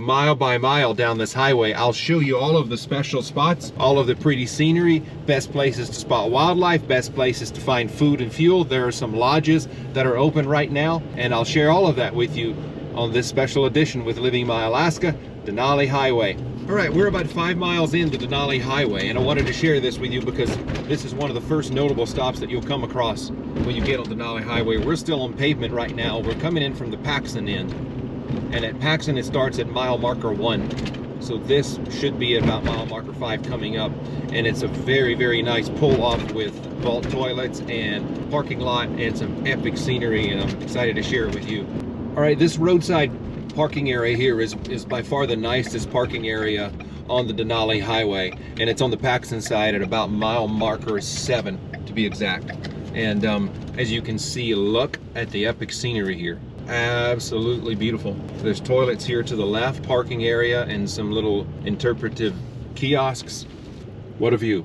Mile by mile down this highway, I'll show you all of the special spots, all of the pretty scenery, best places to spot wildlife, best places to find food and fuel. There are some lodges that are open right now, and I'll share all of that with you on this special edition with Living My Alaska, Denali Highway. All right, we're about 5 miles into Denali Highway, and I wanted to share this with you because this is one of the first notable stops that you'll come across when you get on Denali Highway. We're still on pavement right now. We're coming in from the Paxton end. And at Paxton, it starts at mile marker 1. So this should be about mile marker 5 coming up. And it's a very, very nice pull off with vault toilets and parking lot and some epic scenery. And I'm excited to share it with you. All right, this roadside parking area here is by far the nicest parking area on the Denali Highway. And it's on the Paxton side at about mile marker 7 to be exact. And as you can see, look at the epic scenery here. Absolutely beautiful. There's toilets here to the left, parking area, and some little interpretive kiosks. What a view.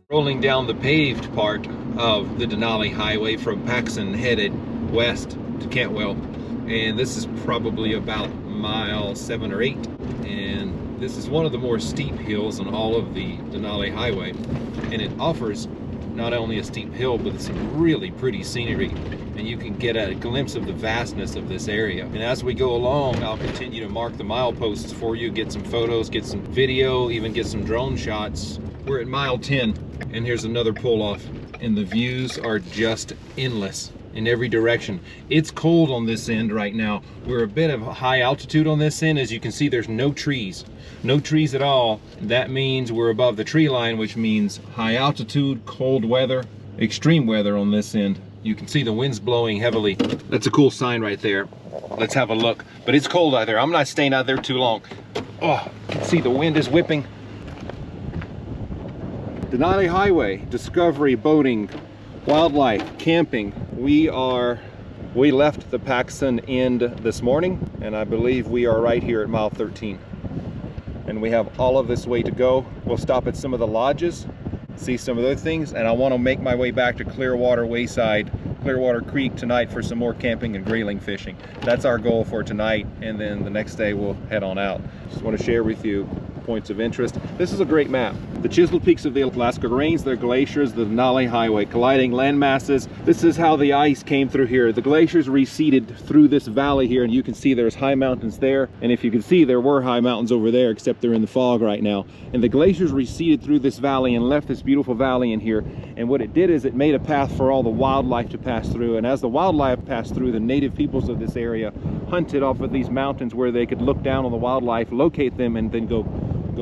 Rolling down the paved part of the Denali Highway from Paxton headed west to Cantwell, and this is probably about mile 7 or 8, and this is one of the more steep hills on all of the Denali Highway, and it offers not only a steep hill but some really pretty scenery, and you can get a glimpse of the vastness of this area. And as we go along, I'll continue to mark the mileposts for you, get some photos, get some video, even get some drone shots. We're at mile 10, and here's another pull off, and the views are just endless in every direction. It's cold on this end right now. We're a bit of high altitude on this end. As you can see, there's no trees at all. That means we're above the tree line, which means high altitude, cold weather, extreme weather on this end. You can see the wind's blowing heavily. That's a cool sign right there. Let's have a look. But it's cold out there. I'm not staying out there too long. Oh, you can see the wind is whipping. Denali Highway, discovery, boating, wildlife, camping. We left the Paxton end this morning, and I believe we are right here at mile 13. And we have all of this way to go. We'll stop at some of the lodges, see some of those things, and I want to make my way back to Clearwater Wayside, Clearwater Creek tonight for some more camping and grayling fishing. That's our goal for tonight, and then the next day we'll head on out. Just want to share with you points of interest. This is a great map. The chiseled peaks of the Alaska Range, the glaciers, the Denali Highway, colliding land masses. This is how the ice came through here. The glaciers receded through this valley here, and you can see there's high mountains there. And if you can see, there were high mountains over there, except they're in the fog right now. And the glaciers receded through this valley and left this beautiful valley in here. And what it did is it made a path for all the wildlife to pass through. And as the wildlife passed through, the native peoples of this area hunted off of these mountains where they could look down on the wildlife, locate them, and then go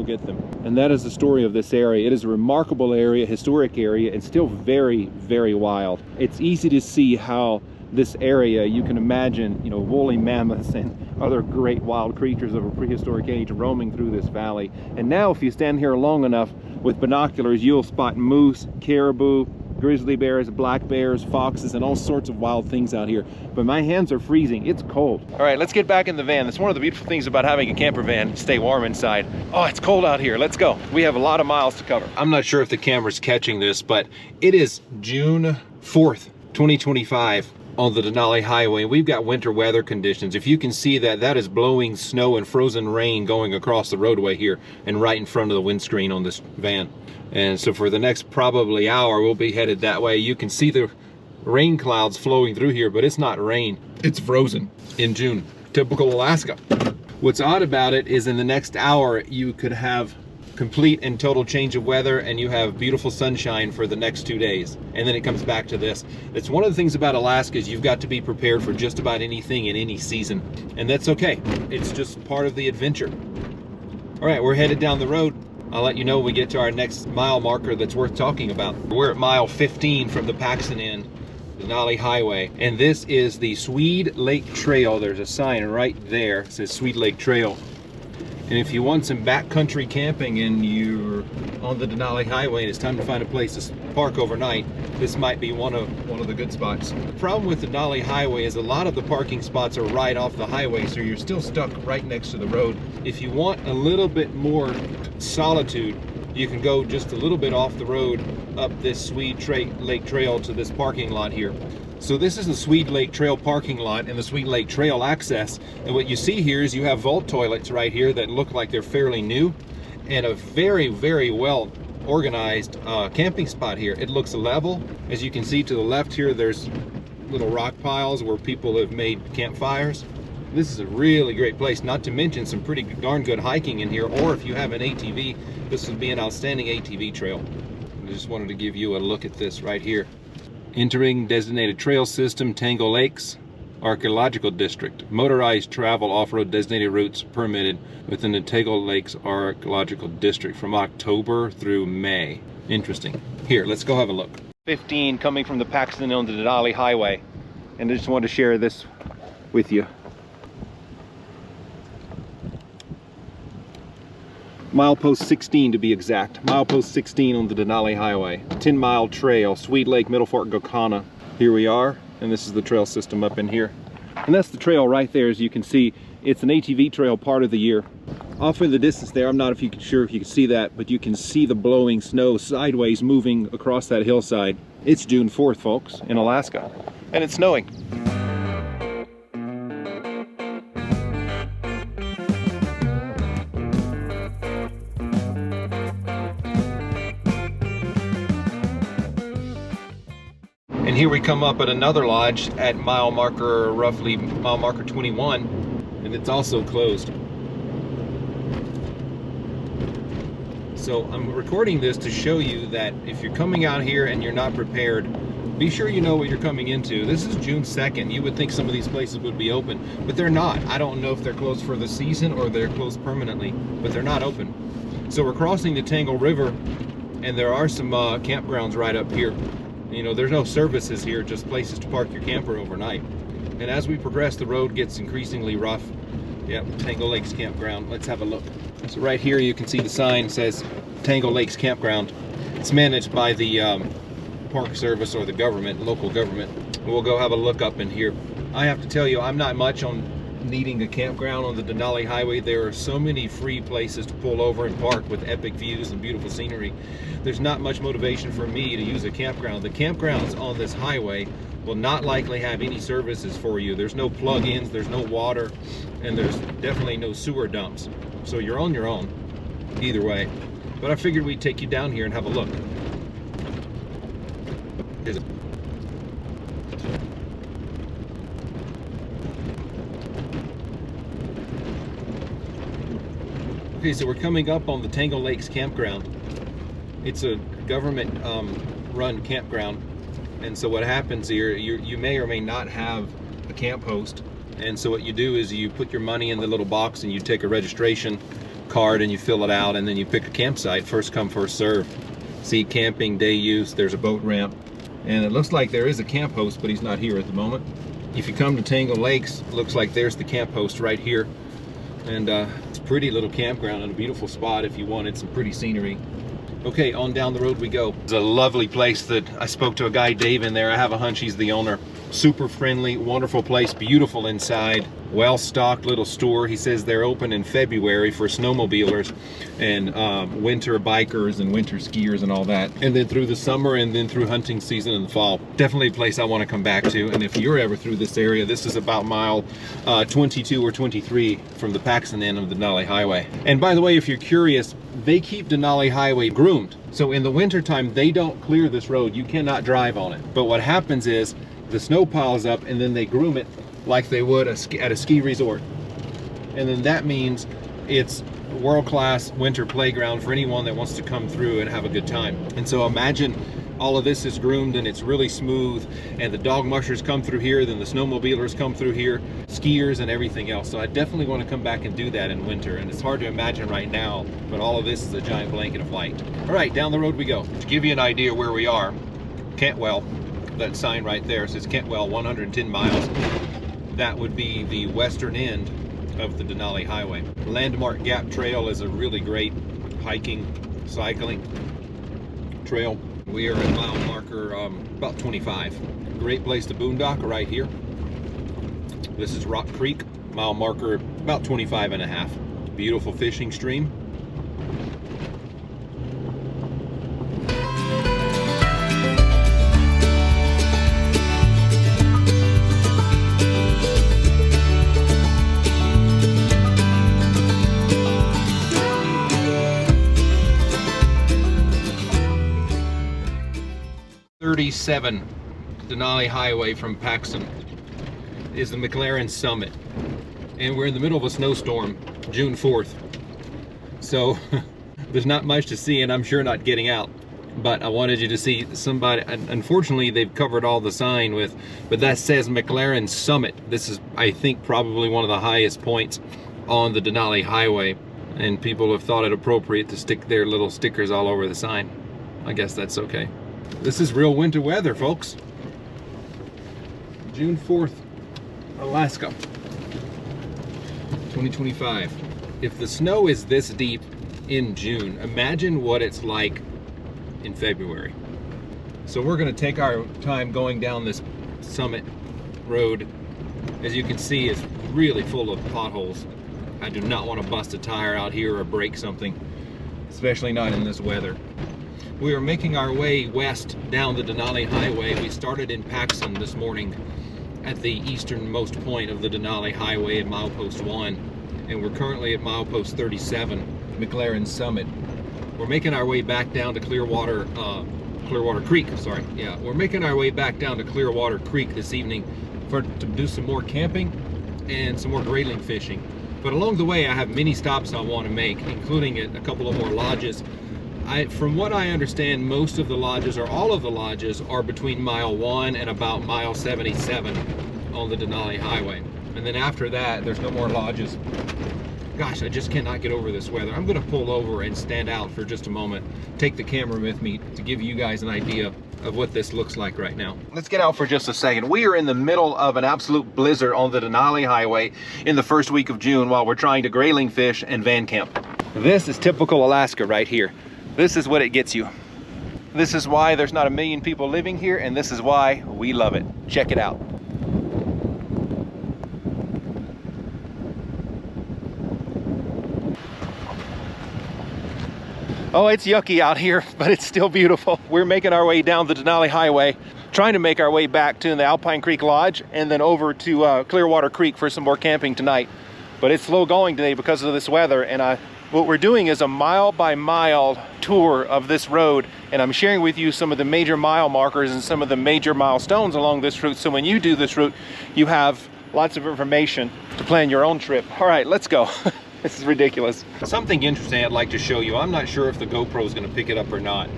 get them. And that is the story of this area. It is a remarkable area, historic area, and still very, very wild. It's easy to see how this area, you can imagine, you know, woolly mammoths and other great wild creatures of a prehistoric age roaming through this valley. And now if you stand here long enough with binoculars, you'll spot moose, caribou, grizzly bears, black bears, foxes, and all sorts of wild things out here. But my hands are freezing. It's cold. All right, let's get back in the van. That's one of the beautiful things about having a camper van. Stay warm inside. Oh, it's cold out here. Let's go. We have a lot of miles to cover. I'm not sure if the camera's catching this, but it is June 4th, 2025 on the Denali Highway. We've got winter weather conditions. If you can see that, that is blowing snow and frozen rain going across the roadway here and right in front of the windscreen on this van. And so for the next probably hour, we'll be headed that way. You can see the rain clouds flowing through here, but it's not rain. It's frozen in June. Typical Alaska. What's odd about it is in the next hour, you could have complete and total change of weather, and you have beautiful sunshine for the next 2 days. And then it comes back to this. It's one of the things about Alaska is you've got to be prepared for just about anything in any season. And that's okay. It's just part of the adventure. All right, we're headed down the road. I'll let you know when we get to our next mile marker that's worth talking about. We're at mile 15 from the Paxton end, the Denali Highway, and this is the Swede Lake Trail. There's a sign right there that says Swede Lake Trail. And if you want some backcountry camping and you're on the Denali Highway and it's time to find a place to park overnight, this might be one of the good spots. The problem with the Denali Highway is a lot of the parking spots are right off the highway, so you're still stuck right next to the road. If you want a little bit more solitude, you can go just a little bit off the road up this Swede Lake Trail to this parking lot here. So this is the Swede Lake Trail parking lot and the Swede Lake Trail access. And what you see here is you have vault toilets right here that look like they're fairly new, and a very, very well organized camping spot here. It looks level. As you can see to the left here, there's little rock piles where people have made campfires. This is a really great place, not to mention some pretty darn good hiking in here, or if you have an ATV, this would be an outstanding ATV trail. I just wanted to give you a look at this right here. Entering designated trail system, Tangle Lakes Archaeological District. Motorized travel off-road designated routes permitted within the Tangle Lakes Archaeological District from October through May. Interesting. Here, let's go have a look. 15 coming from the Paxton on the Denali Highway, and I just wanted to share this with you. Milepost 16 to be exact. Milepost 16 on the Denali Highway. 10-mile trail, Swede Lake, Middle Fork, Gokana. Here we are, and this is the trail system up in here. And that's the trail right there. As you can see, it's an ATV trail part of the year. Off in the distance there, I'm not sure if you can see that, but you can see the blowing snow sideways moving across that hillside. It's June 4th, folks, in Alaska, and it's snowing. And here we come up at another lodge at roughly mile marker 21, and it's also closed. So I'm recording this to show you that if you're coming out here and you're not prepared, be sure you know what you're coming into. This is June 2nd. You would think some of these places would be open, but they're not. I don't know if they're closed for the season or they're closed permanently, but they're not open. So we're crossing the Tangle River, and there are some campgrounds right up here. You know, there's no services here, just places to park your camper overnight. And as we progress, the road gets increasingly rough. Yep, Tangle Lakes Campground. Let's have a look. So right here you can see the sign says Tangle Lakes Campground. It's managed by the Park Service or the government, local government. We'll go have a look up in here. I have to tell you, I'm not much on needing a campground on the Denali Highway. There are so many free places to pull over and park with epic views and beautiful scenery. There's not much motivation for me to use a campground. The campgrounds on this highway will not likely have any services for you. There's no plug-ins, there's no water, and there's definitely no sewer dumps. So you're on your own, either way. But I figured we'd take you down here and have a look. Okay, so we're coming up on the Tangle Lakes Campground. It's a government run campground, and so what happens here, you may or may not have a camp host, and so what you do is you put your money in the little box and you take a registration card and you fill it out, and then you pick a campsite, first come first serve. See, camping, day use, there's a boat ramp, and it looks like there is a camp host, but he's not here at the moment. If you come to Tangle Lakes, it looks like there's the camp host right here, and it's a pretty little campground and a beautiful spot if you wanted some pretty scenery. Okay, on down the road we go. It's a lovely place that I spoke to a guy, Dave, in there. I have a hunch he's the owner. Super friendly, wonderful place, beautiful inside, well-stocked little store. He says they're open in February for snowmobilers and winter bikers and winter skiers and all that. And then through the summer and then through hunting season in the fall. Definitely a place I want to come back to. And if you're ever through this area, this is about mile 22 or 23 from the Paxton end of the Denali Highway. And by the way, if you're curious, they keep Denali Highway groomed. So in the wintertime, they don't clear this road. You cannot drive on it. But what happens is the snow piles up and then they groom it like they would at a ski resort. And then that means it's world-class winter playground for anyone that wants to come through and have a good time. And so imagine all of this is groomed and it's really smooth, and the dog mushers come through here, then the snowmobilers come through here, skiers and everything else. So I definitely want to come back and do that in winter, and it's hard to imagine right now, but all of this is a giant blanket of light. All right, down the road we go. To give you an idea where we are, Cantwell, that sign right there says Cantwell 110 miles. That would be the western end of the Denali Highway. Landmark Gap Trail is a really great hiking, cycling trail. We are at mile marker about 25. Great place to boondock right here. This is Rock Creek, mile marker about 25 and a half. Beautiful fishing stream. Denali Highway from Paxton is the McLaren Summit, and we're in the middle of a snowstorm, June 4th, so there's not much to see, and I'm sure not getting out, but I wanted you to see somebody. Unfortunately, they've covered all the sign with, but that says McLaren Summit. This is, I think, probably one of the highest points on the Denali Highway, and people have thought it appropriate to stick their little stickers all over the sign. I guess that's okay. This is real winter weather, folks. June 4th, Alaska, 2025. If the snow is this deep in June, imagine what it's like in February. So we're gonna take our time going down this summit road. As you can see, it's really full of potholes. I do not want to bust a tire out here or break something, especially not in this weather. We are making our way west down the Denali Highway. We started in Paxton this morning at the easternmost point of the Denali Highway at milepost 1, and we're currently at milepost 37, McLaren Summit. We're making our way back down to Clearwater Creek, sorry. Yeah, we're making our way back down to Clearwater Creek this evening to do some more camping and some more grayling fishing. But along the way, I have many stops I want to make, including a couple of more lodges. From what I understand, most of the lodges, or all of the lodges, are between mile 1 and about mile 77 on the Denali Highway. And then after that, there's no more lodges. Gosh, I just cannot get over this weather. I'm gonna pull over and stand out for just a moment, take the camera with me to give you guys an idea of what this looks like right now. Let's get out for just a second. We are in the middle of an absolute blizzard on the Denali Highway in the first week of June while we're trying to grayling fish and van camp. This is typical Alaska right here. This is what it gets you. This is why there's not a million people living here, and this is why we love it. Check it out. Oh, it's yucky out here, but it's still beautiful. We're making our way down the Denali Highway, trying to make our way back to the Alpine Creek Lodge and then over to Clearwater Creek for some more camping tonight. But it's slow going today because of this weather, and what we're doing is a mile-by-mile tour of this road, and I'm sharing with you some of the major mile markers and some of the major milestones along this route, so when you do this route, you have lots of information to plan your own trip. All right, let's go. This is ridiculous. Something interesting I'd like to show you. I'm not sure if the GoPro is going to pick it up or not,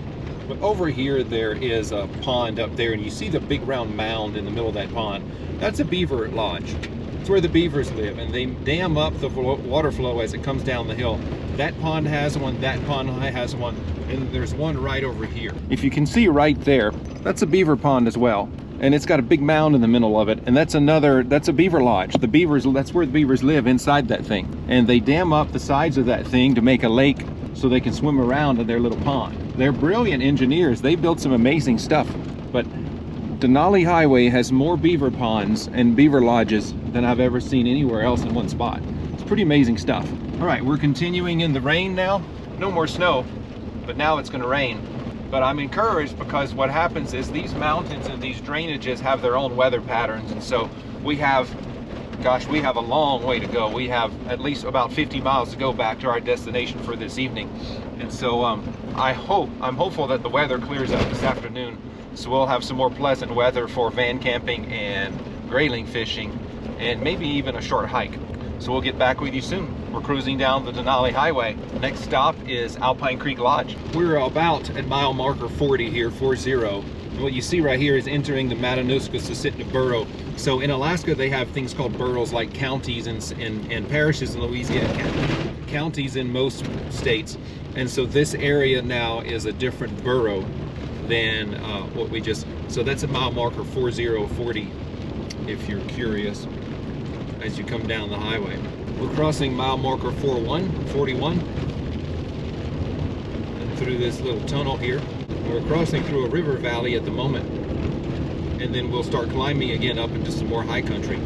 but over here there is a pond up there, and you see the big round mound in the middle of that pond. That's a beaver lodge. It's where the beavers live, and they dam up the water flow as it comes down the hill. That pond has one, that pond has one, and there's one right over here. If you can see right there, that's a beaver pond as well. And it's got a big mound in the middle of it, and that's a beaver lodge. The beavers, that's where the beavers live, inside that thing. And they dam up the sides of that thing to make a lake so they can swim around in their little pond. They're brilliant engineers. They built some amazing stuff. But Denali Highway has more beaver ponds and beaver lodges than I've ever seen anywhere else in one spot. It's pretty amazing stuff. All right, we're continuing in the rain now. No more snow, but now it's gonna rain. But I'm encouraged because what happens is these mountains and these drainages have their own weather patterns, and so we have a long way to go. We have at least about 50 miles to go back to our destination for this evening. And so I'm hopeful that the weather clears up this afternoon, so we'll have some more pleasant weather for van camping and grayling fishing, and maybe even a short hike. So we'll get back with you soon. We're cruising down the Denali Highway. The next stop is Alpine Creek Lodge. We're about at mile marker 40 here, 40. And what you see right here is entering the Matanuska-Susitna Borough. So in Alaska, they have things called boroughs, like counties and parishes in Louisiana, counties in most states. And so this area now is a different borough than what we just, so that's at mile marker 40, if you're curious, as you come down the highway. We're crossing mile marker 41, and through this little tunnel here. We're crossing through a river valley at the moment, and then we'll start climbing again up into some more high country.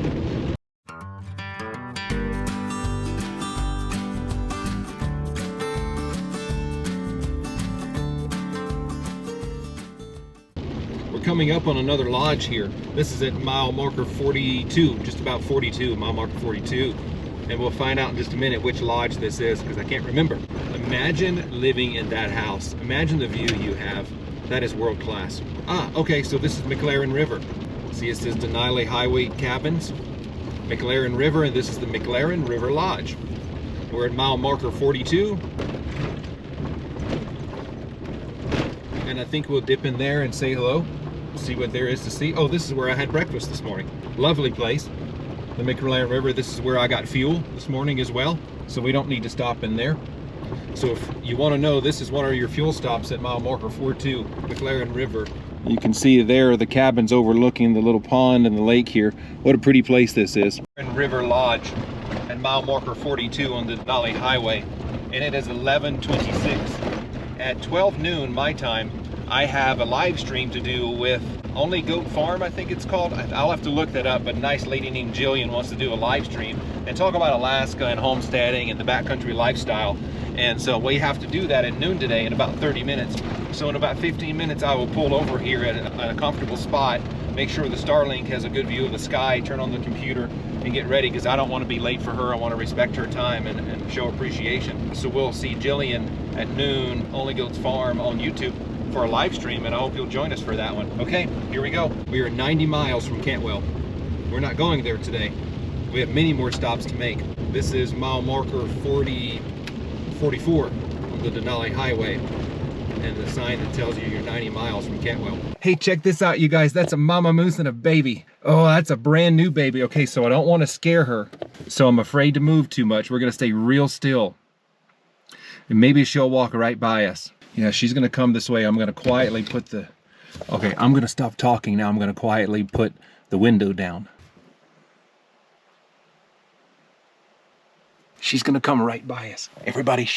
We're coming up on another lodge here. This is at mile marker 42, just about 42, mile marker 42. And we'll find out in just a minute which lodge this is, because I can't remember. Imagine living in that house. Imagine the view you have. That is world class. Ah, okay, so this is McLaren River. See, it says Denali Highway Cabins, McLaren River, and this is the McLaren River Lodge. We're at mile marker 42. And I think we'll dip in there and say hello, see what there is to see. Oh, this is where I had breakfast this morning. Lovely place. The McLaren River, this is where I got fuel this morning as well, so we don't need to stop in there. So if you want to know, this is one of your fuel stops at mile marker 42, McLaren River. You can see there the cabins overlooking the little pond and the lake here. What a pretty place this is. River Lodge at mile marker 42 on the Denali Highway, and it is 11:26. At 12 noon my time, I have a live stream to do with Only Goat Farm, I think it's called. I'll have to look that up, but a nice lady named Jillian wants to do a live stream and talk about Alaska and homesteading and the backcountry lifestyle. And so we have to do that at noon today in about 30 minutes. So in about 15 minutes, I will pull over here at a comfortable spot, make sure the Starlink has a good view of the sky, turn on the computer, and get ready, because I don't want to be late for her. I want to respect her time and show appreciation. So we'll see Jillian at noon, Only Goats Farm on YouTube for a live stream, and I hope you'll join us for that one. Okay, here we go. We are 90 miles from Cantwell. We're not going there today. We have many more stops to make. This is mile marker 44 on the Denali Highway, and the sign that tells you you're 90 miles from Cantwell. Hey, check this out, you guys. That's a mama moose and a baby. Oh, that's a brand new baby. Okay, so I don't want to scare her, so I'm afraid to move too much. We're gonna stay real still, and maybe she'll walk right by us. Yeah, she's gonna come this way. I'm gonna quietly put the... Okay, I'm gonna stop talking now. I'm gonna quietly put the window down. She's gonna come right by us. Everybody,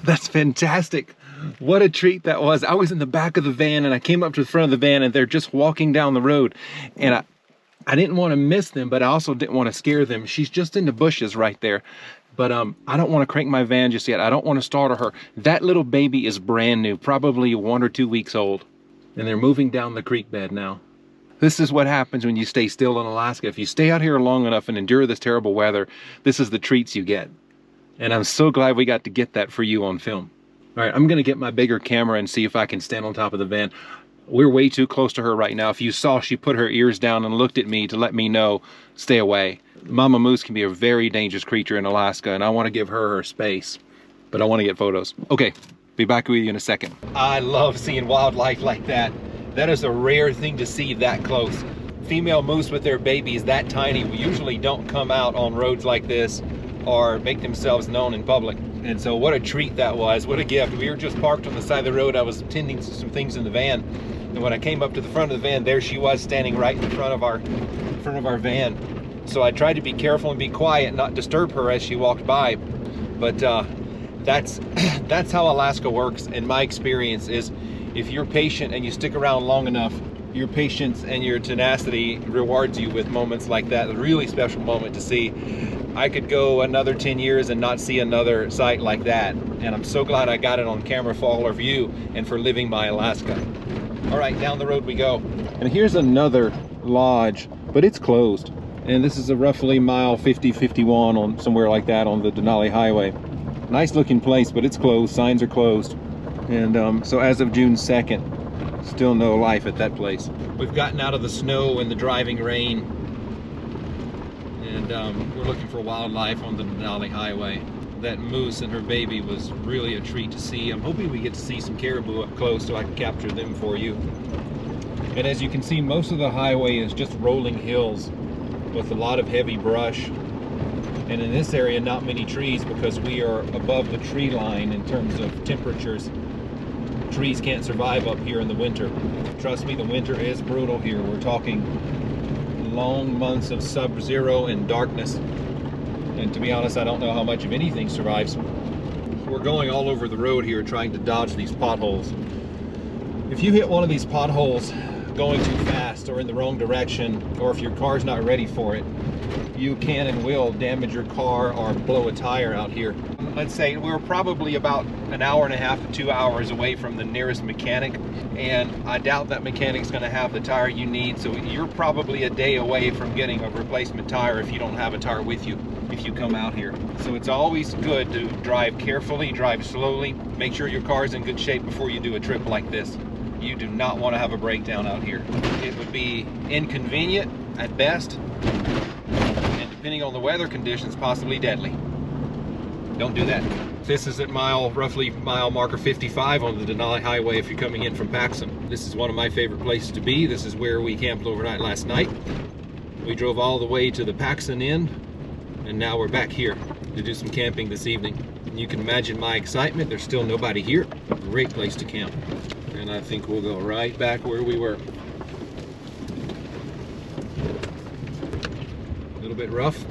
That's fantastic. What a treat that was. I was in the back of the van, and I came up to the front of the van, and they're just walking down the road, and I didn't want to miss them, but I also didn't want to scare them. She's just in the bushes right there, but I don't want to crank my van just yet. I don't want to startle her. That little baby is brand new, probably 1 or 2 weeks old, and they're moving down the creek bed now. This is what happens when you stay still in Alaska. If you stay out here long enough and endure this terrible weather, this is the treats you get. And I'm so glad we got to get that for you on film. All right, I'm gonna get my bigger camera and see if I can stand on top of the van. We're way too close to her right now. If you saw, she put her ears down and looked at me to let me know, stay away. Mama moose can be a very dangerous creature in Alaska, and I wanna give her space, but I wanna get photos. Okay, be back with you in a second. I love seeing wildlife like that. That is a rare thing to see that close. Female moose with their babies that tiny usually don't come out on roads like this or make themselves known in public. And so what a treat that was, what a gift. We were just parked on the side of the road. I was tending to some things in the van, and when I came up to the front of the van, there she was standing right in front of our van. So I tried to be careful and be quiet, not disturb her as she walked by. But that's how Alaska works in my experience, is if you're patient and you stick around long enough, your patience and your tenacity rewards you with moments like that. A really special moment to see. I could go another 10 years and not see another sight like that. And I'm so glad I got it on camera for all of you and for living by Alaska. All right, down the road we go. And here's another lodge, but it's closed. And this is a roughly mile 50, 51 on somewhere like that on the Denali Highway. Nice looking place, but it's closed. Signs are closed. And so as of June 2nd, still no life at that place. We've gotten out of the snow and the driving rain, and we're looking for wildlife on the Denali Highway. That moose and her baby was really a treat to see. I'm hoping we get to see some caribou up close so I can capture them for you. And as you can see, most of the highway is just rolling hills with a lot of heavy brush. And in this area, not many trees because we are above the tree line in terms of temperatures. Trees can't survive up here in the winter. Trust me, the winter is brutal here. We're talking long months of sub-zero and darkness. And to be honest, I don't know how much of anything survives. We're going all over the road here trying to dodge these potholes. If you hit one of these potholes going too fast or in the wrong direction, or if your car's not ready for it, you can and will damage your car or blow a tire out here. Let's say we're probably about an hour and a half to 2 hours away from the nearest mechanic, and I doubt that mechanic's going to have the tire you need, so you're probably a day away from getting a replacement tire if you don't have a tire with you if you come out here. So it's always good to drive carefully, drive slowly, make sure your car's in good shape before you do a trip like this. You do not want to have a breakdown out here. It would be inconvenient at best, and depending on the weather conditions, possibly deadly. Don't do that. This is at roughly mile marker 55 on the Denali Highway if you're coming in from Paxson. This is one of my favorite places to be. This is where we camped overnight last night. We drove all the way to the Paxson Inn, and now we're back here to do some camping this evening. And you can imagine my excitement. There's still nobody here. Great place to camp. And I think we'll go right back where we were. A little bit rough.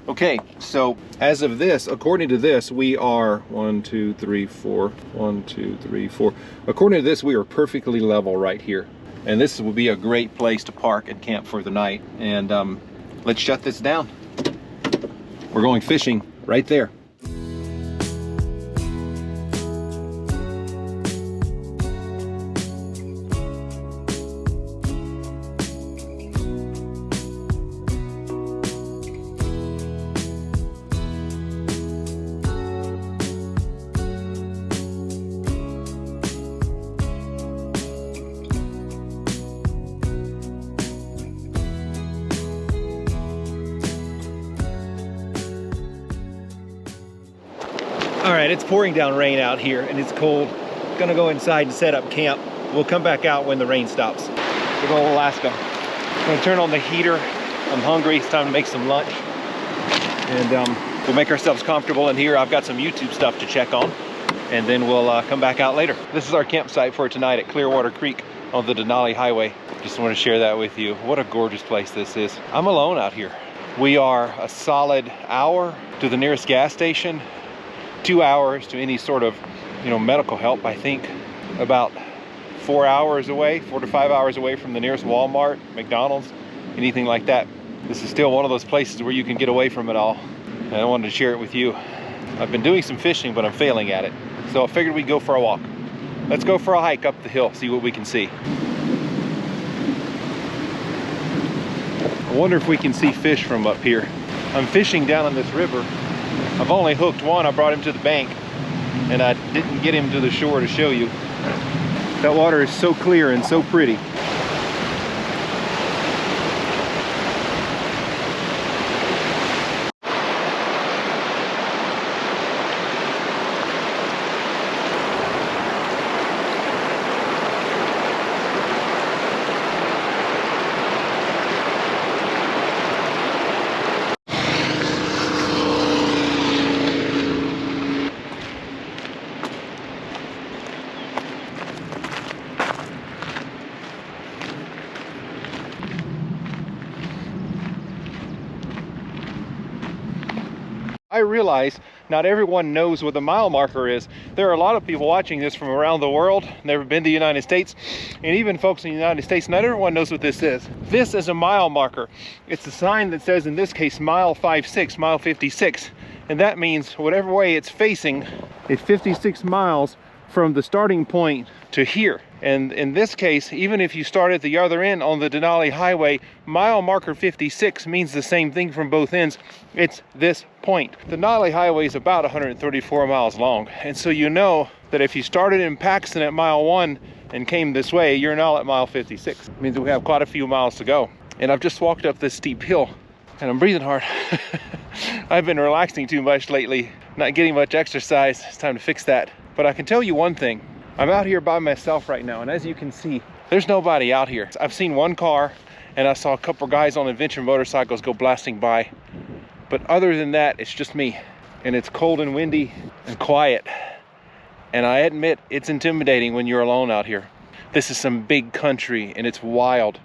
Okay, so as of this, according to this, we are 1, 2, 3, 4, 1, 2, 3, 4. According to this, we are perfectly level right here. And this will be a great place to park and camp for the night. And let's shut this down. We're going fishing right there. All right, it's pouring down rain out here and it's cold. Gonna go inside and set up camp. We'll come back out when the rain stops. We're going to Alaska. I'm gonna turn on the heater. I'm hungry, it's time to make some lunch. And we'll make ourselves comfortable in here. I've got some YouTube stuff to check on, and then we'll come back out later. This is our campsite for tonight at Clearwater Creek on the Denali Highway. Just want to share that with you. What a gorgeous place this is. I'm alone out here. We are a solid hour to the nearest gas station, 2 hours to any sort of, medical help. I think about 4 hours away, 4 to 5 hours away from the nearest Walmart, McDonald's, anything like that. This is still one of those places where you can get away from it all. And I wanted to share it with you. I've been doing some fishing, but I'm failing at it. So I figured we'd go for a walk. Let's go for a hike up the hill, see what we can see. I wonder if we can see fish from up here. I'm fishing down on this river. I've only hooked one. I brought him to the bank and I didn't get him to the shore to show you. That water is so clear and so pretty. I realize not everyone knows what the mile marker is. There are a lot of people watching this from around the world, never been to the United States, and even folks in the United States, not everyone knows what this is. This is a mile marker. It's a sign that says, in this case, mile 56, mile 56. And that means whatever way it's facing, it's 56 miles from the starting point to here. And in this case, even if you start at the other end on the Denali Highway, mile marker 56 means the same thing from both ends. It's this point. The Denali Highway is about 134 miles long. And so you know that if you started in Paxton at mile 1 and came this way, you're now at mile 56. It means we have quite a few miles to go. And I've just walked up this steep hill and I'm breathing hard. I've been relaxing too much lately, not getting much exercise. It's time to fix that. But I can tell you one thing, I'm out here by myself right now, and as you can see, there's nobody out here. I've seen one car and I saw a couple guys on adventure motorcycles go blasting by. But other than that, it's just me. And it's cold and windy and quiet. And I admit, it's intimidating when you're alone out here. This is some big country and it's wild.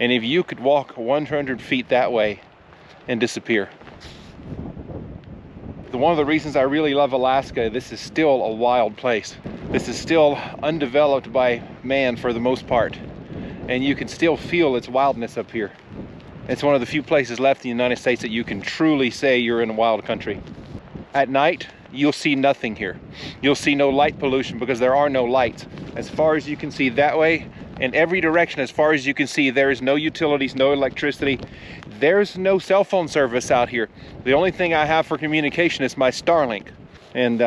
And if you could walk 100 feet that way and disappear. One of the reasons I really love Alaska, this is still a wild place. This is still undeveloped by man for the most part. And you can still feel its wildness up here. It's one of the few places left in the United States that you can truly say you're in a wild country. At night, you'll see nothing here. You'll see no light pollution because there are no lights. As far as you can see that way, in every direction, as far as you can see, there is no utilities, no electricity. There's no cell phone service out here. The only thing I have for communication is my Starlink. And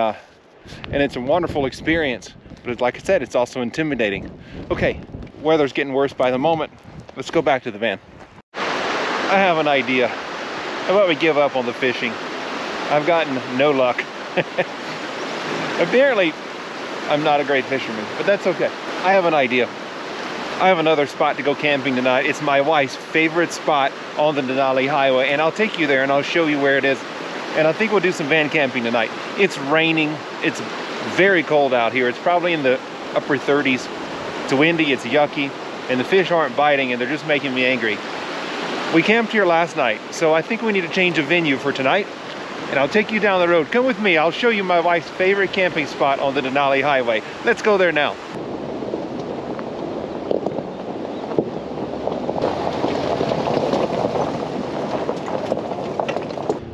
it's a wonderful experience. But like I said, it's also intimidating. Okay, weather's getting worse by the moment. Let's go back to the van. I have an idea. How about we give up on the fishing? I've gotten no luck. Apparently, I'm not a great fisherman, but that's okay. I have an idea. I have another spot to go camping tonight. It's my wife's favorite spot on the Denali Highway, and I'll take you there and I'll show you where it is. And I think we'll do some van camping tonight. It's raining. It's very cold out here. It's probably in the upper 30s. It's windy, it's yucky, and the fish aren't biting and they're just making me angry. We camped here last night, so I think we need to change a venue for tonight. And I'll take you down the road. Come with me. I'll show you my wife's favorite camping spot on the Denali Highway. Let's go there now.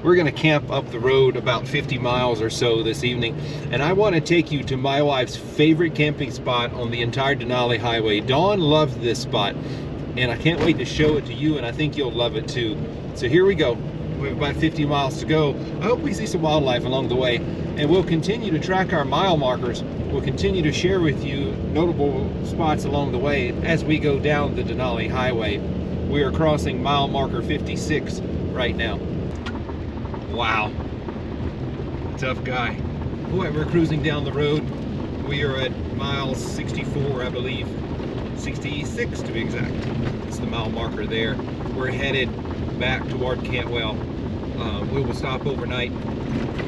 We're gonna camp up the road about 50 miles or so this evening, and I want to take you to my wife's favorite camping spot on the entire Denali Highway. Dawn loves this spot, and I can't wait to show it to you, and I think you'll love it too. So here we go. We have about 50 miles to go. I hope we see some wildlife along the way, and we'll continue to track our mile markers. We'll continue to share with you notable spots along the way as we go down the Denali Highway. We are crossing mile marker 56 right now. Wow, tough guy. Boy, we're cruising down the road. We are at mile 64, I believe. 66 to be exact. It's the mile marker there. We're headed back toward Cantwell. We will stop overnight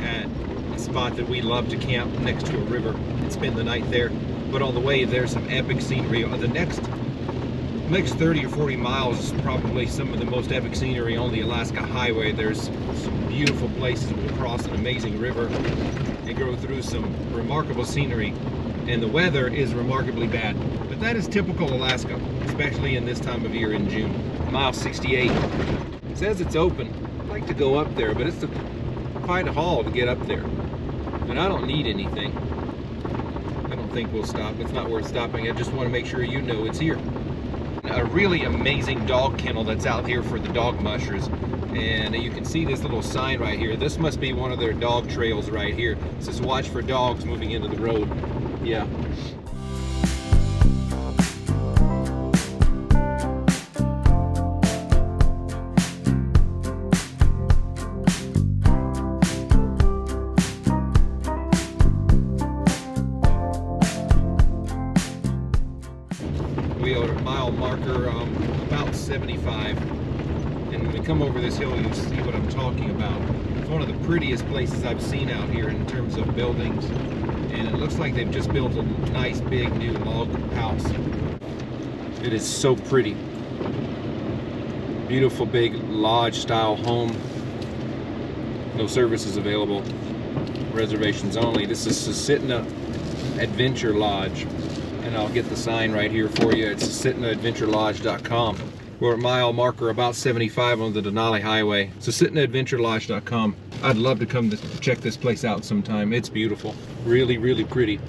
at a spot that we love to camp next to a river and spend the night there. But on the way, there's some epic scenery. The next 30 or 40 miles is probably some of the most epic scenery on the Alaska Highway. There's some beautiful places. We'll cross an amazing river and go through some remarkable scenery. And the weather is remarkably bad. But that is typical Alaska, especially in this time of year in June. Mile 68. It says it's open. I'd like to go up there, but it's quite a haul to get up there. And I don't need anything. I don't think we'll stop. It's not worth stopping. I just want to make sure you know it's here. A really amazing dog kennel that's out here for the dog mushers, and you can see this little sign right here. This must be one of their dog trails right here. It says watch for dogs moving into the road. Yeah. We are at mile marker about 75, and when we come over this hill you'll see what I'm talking about. It's one of the prettiest places I've seen out here in terms of buildings, and it looks like they've just built a nice big new log house. It is so pretty. Beautiful big lodge style home. No services available, reservations only. This is Susitna Adventure Lodge. And I'll get the sign right here for you. It's susitnaadventurelodge.com. We're at mile marker about 75 on the Denali Highway. susitnaadventurelodge.com. I'd love to come to check this place out sometime. It's beautiful. Really, really pretty.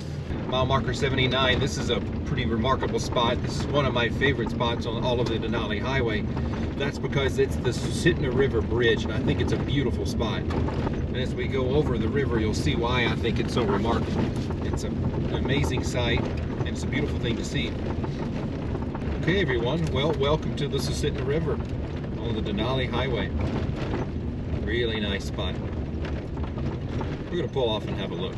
Mile marker 79. This is a pretty remarkable spot. This is one of my favorite spots on all of the Denali Highway. That's because it's the Susitna River Bridge, and I think it's a beautiful spot. And as we go over the river, you'll see why I think it's so remarkable. It's an amazing sight. And It's a beautiful thing to see. Okay, everyone. Well, welcome to the Susitna River on the Denali Highway. Really nice spot. We're going to pull off and have a look.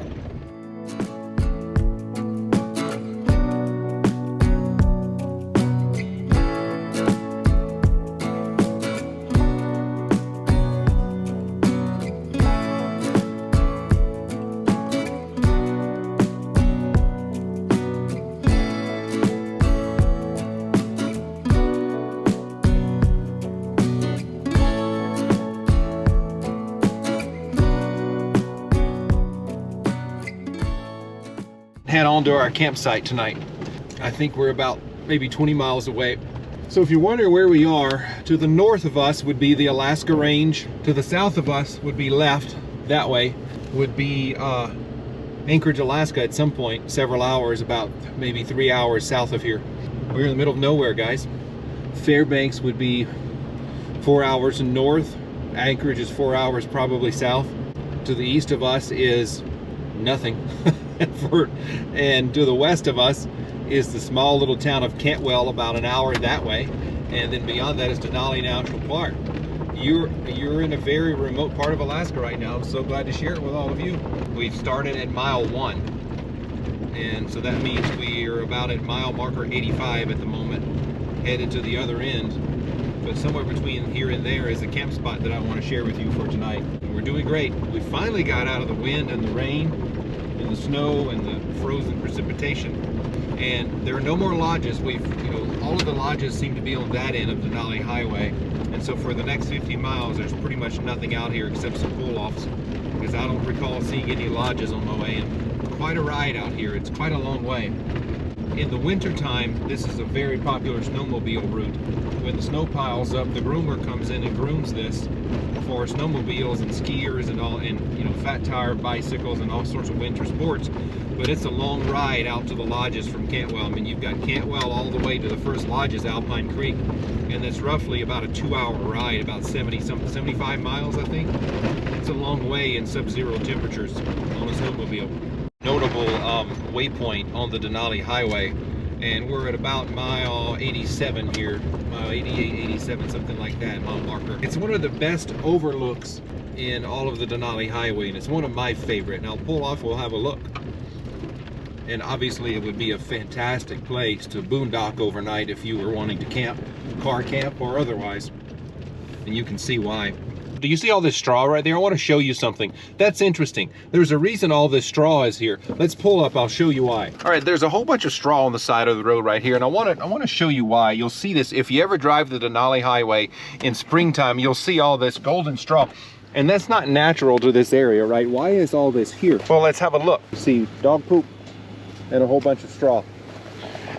Head on to our campsite tonight. I think we're about maybe 20 miles away. So if you're wondering where we are, to the north of us would be the Alaska Range. To the south of us would be left, that way, would be Anchorage, Alaska at some point, several hours, about maybe 3 hours south of here. We're in the middle of nowhere, guys. Fairbanks would be 4 hours north. Anchorage is 4 hours probably south. To the east of us is nothing. And to the west of us is the small little town of Cantwell, about an hour that way, and then beyond that is Denali National Park. You're in a very remote part of Alaska right now. I'm so glad to share it with all of you. We've started at mile 1, and so that means we are about at mile marker 85 at the moment, headed to the other end. But somewhere between here and there is a camp spot that I want to share with you for tonight. And we're doing great. We finally got out of the wind and the rain and the snow and the frozen precipitation, and there are no more lodges. All of the lodges seem to be on that end of Denali Highway, and so for the next 50 miles there's pretty much nothing out here except some pull-offs, because I don't recall seeing any lodges on my way in. Quite a ride out here. It's quite a long way. In the winter time, this is a very popular snowmobile route. When the snow piles up, the groomer comes in and grooms this for snowmobiles and skiers and all, and fat tire bicycles and all sorts of winter sports. But it's a long ride out to the lodges from Cantwell. I mean, you've got Cantwell all the way to the first lodges, Alpine Creek, and it's roughly about a 2-hour ride, about 75 miles, I think. It's a long way in sub-zero temperatures on a snowmobile. Notable waypoint on the Denali Highway, and we're at about mile 87 here, mile 88, 87, something like that, mile marker. It's one of the best overlooks in all of the Denali Highway, and it's one of my favorite. And I'll pull off, we'll have a look. And obviously it would be a fantastic place to boondock overnight if you were wanting to camp, car camp or otherwise. And you can see why. Do you see all this straw right there? I want to show you something. That's interesting. There's a reason all this straw is here. Let's pull up, I'll show you why. All right, there's a whole bunch of straw on the side of the road right here, and I want to show you why. You'll see this if you ever drive the Denali Highway in springtime. You'll see all this golden straw, and that's not natural to this area, right? Why is all this here? Well, let's have a look. You see dog poop and a whole bunch of straw.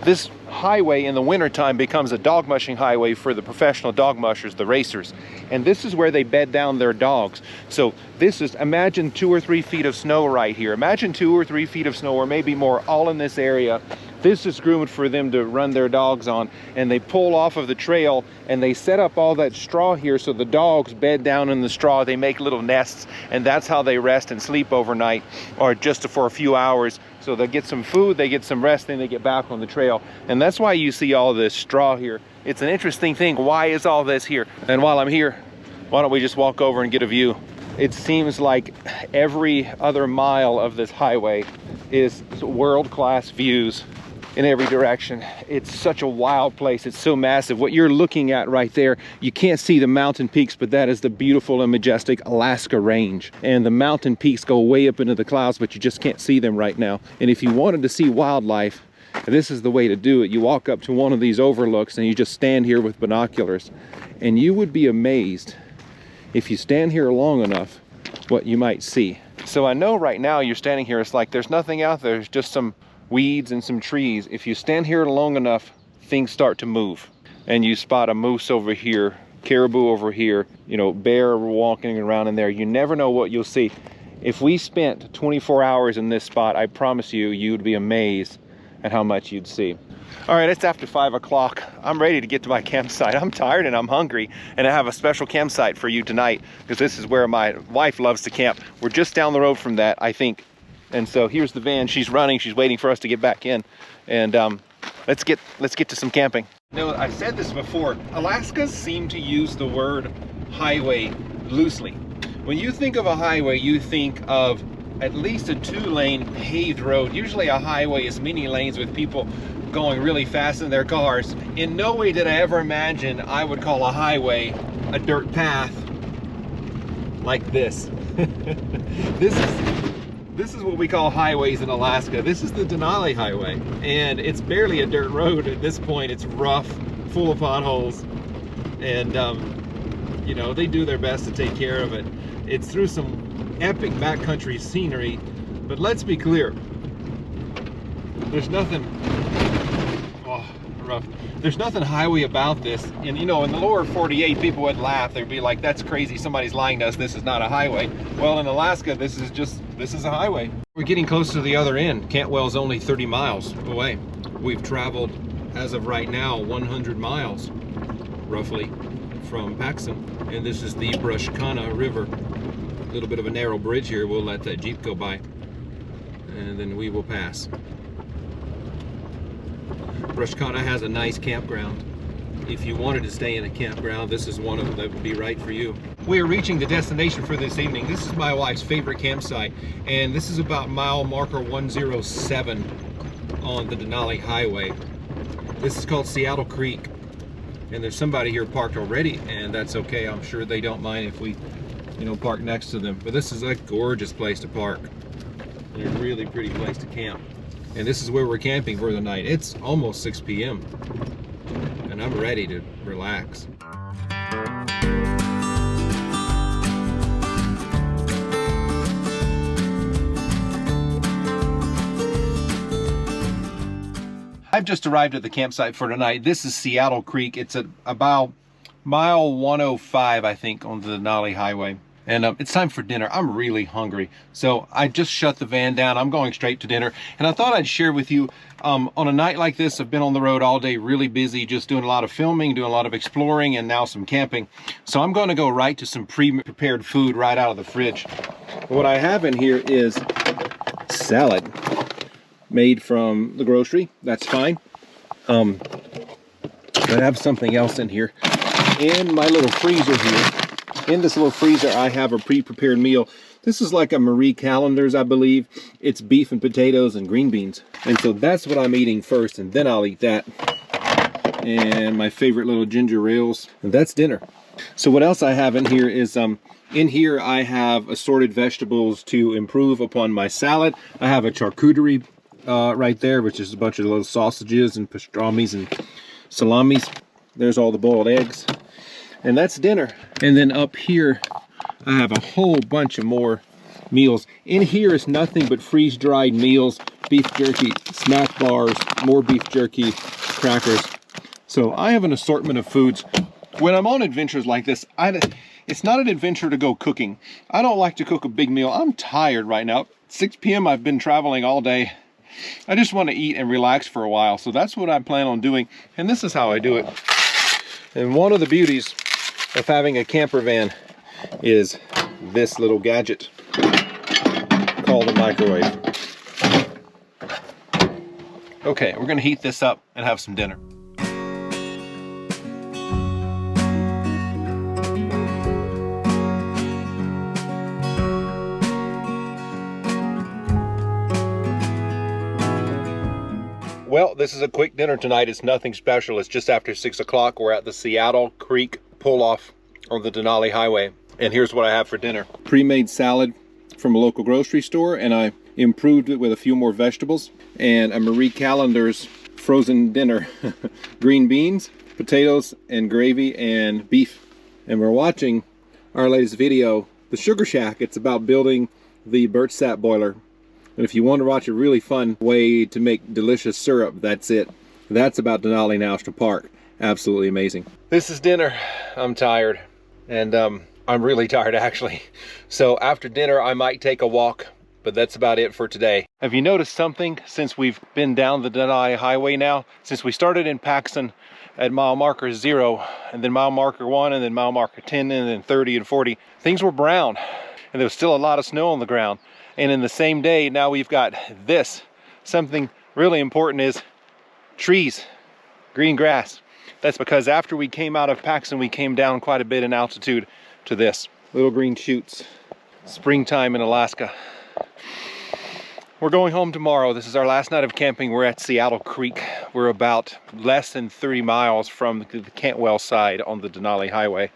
This highway in the wintertime becomes a dog mushing highway for the professional dog mushers, the racers. And this is where they bed down their dogs. So this is, imagine 2 or 3 feet of snow right here. Imagine 2 or 3 feet of snow, or maybe more, all in this area. This is groomed for them to run their dogs on, and they pull off of the trail and they set up all that straw here so the dogs bed down in the straw. They make little nests, and that's how they rest and sleep overnight, or just for a few hours. So they get some food, they get some rest, then they get back on the trail. And that's why you see all this straw here. It's an interesting thing. Why is all this here? And while I'm here, why don't we just walk over and get a view? It seems like every other mile of this highway is world-class views in every direction. It's such a wild place. It's so massive. What you're looking at right there, you can't see the mountain peaks, but that is the beautiful and majestic Alaska Range. And the mountain peaks go way up into the clouds, but you just can't see them right now. And if you wanted to see wildlife, this is the way to do it. You walk up to one of these overlooks and you just stand here with binoculars, and you would be amazed, if you stand here long enough, what you might see. So I know right now you're standing here, it's like there's nothing out there, there's just some weeds and some trees. If you stand here long enough, things start to move, and you spot a moose over here, caribou over here, bear walking around in there. You never know what you'll see. If we spent 24 hours in this spot, I promise you, you'd be amazed at how much you'd see. All right, it's after 5 o'clock. I'm ready to get to my campsite. I'm tired and I'm hungry, and I have a special campsite for you tonight, because this is where my wife loves to camp. We're just down the road from that, I think And so here's the van. She's running. She's waiting for us to get back in. And let's get to some camping. No, I've said this before. Alaskans seem to use the word highway loosely. When you think of a highway, you think of at least a 2-lane paved road. Usually a highway is many lanes with people going really fast in their cars. In no way did I ever imagine I would call a highway a dirt path like this. This is what we call highways in Alaska. This is the Denali Highway, and it's barely a dirt road at this point. It's rough, full of potholes, and you know, they do their best to take care of it. It's through some epic backcountry scenery, but let's be clear, there's nothing rough. There's nothing highway about this. And you know, in the lower 48, people would laugh. They'd be like, that's crazy, somebody's lying to us, this is not a highway. Well, in Alaska, this is a highway. We're getting close to the other end. Cantwell's only 30 miles away. We've traveled, as of right now, 100 miles, roughly, from Paxson. And this is the Brushkana River. A little bit of a narrow bridge here. We'll let that Jeep go by, and then we will pass. Brushkana has a nice campground. If you wanted to stay in a campground, this is one of them that would be right for you. We are reaching the destination for this evening. This is my wife's favorite campsite, and this is about mile marker 107 on the Denali Highway. This is called Seattle Creek, and there's somebody here parked already, and that's okay. I'm sure they don't mind if we, you know, park next to them. But this is a gorgeous place to park and a really pretty place to camp. And this is where we're camping for the night. It's almost 6 p.m. and I'm ready to relax. I've just arrived at the campsite for tonight. This is Seattle Creek. It's at about mile 105, I think, on the Denali Highway. And it's time for dinner. I'm really hungry. So I just shut the van down. I'm going straight to dinner. And I thought I'd share with you, on a night like this, I've been on the road all day, really busy, just doing a lot of filming, doing a lot of exploring, and now some camping. So I'm going to go right to some pre-prepared food right out of the fridge. What I have in here is salad made from the grocery. That's fine. But I have something else in here. In my little freezer here, in this little freezer, I have a pre-prepared meal. This is like a Marie Callender's, I believe. It's beef and potatoes and green beans. And so that's what I'm eating first, and then I'll eat that. And my favorite little ginger ales. And that's dinner. So what else I have in here is, in here I have assorted vegetables to improve upon my salad. I have a charcuterie right there, which is a bunch of little sausages and pastrami's and salamis. There's all the boiled eggs. And that's dinner. And then up here, I have a whole bunch of more meals. In here is nothing but freeze-dried meals, beef jerky, snack bars, more beef jerky, crackers. So I have an assortment of foods. When I'm on adventures like this, it's not an adventure to go cooking. I don't like to cook a big meal. I'm tired right now. 6 p.m. I've been traveling all day. I just want to eat and relax for a while. So that's what I plan on doing. And this is how I do it. And one of the beauties of having a camper van is this little gadget called a microwave. Okay, we're gonna heat this up and have some dinner. Well, this is a quick dinner tonight. It's nothing special. It's just after 6 o'clock. We're at the Seattle Creek pull-off on the Denali Highway. And here's what I have for dinner. Pre-made salad from a local grocery store, and I improved it with a few more vegetables. And a Marie Callender's frozen dinner. Green beans, potatoes, and gravy, and beef. And we're watching our latest video, The Sugar Shack. It's about building the birch sap boiler. And if you want to watch a really fun way to make delicious syrup, that's it. That's about Denali National Park. Absolutely amazing. This is dinner. I'm tired. And I'm really tired, actually. So after dinner, I might take a walk. But that's about it for today. Have you noticed something since we've been down the Denali Highway now? Since we started in Paxson at mile marker 0, and then mile marker 1, and then mile marker 10, and then 30 and 40, things were brown. And there was still a lot of snow on the ground. And in the same day, now we've got this. Something really important is trees, green grass. That's because after we came out of Paxson, we came down quite a bit in altitude to this. Little green shoots. Springtime in Alaska. We're going home tomorrow. This is our last night of camping. We're at Seattle Creek. We're about less than 30 miles from the Cantwell side on the Denali Highway.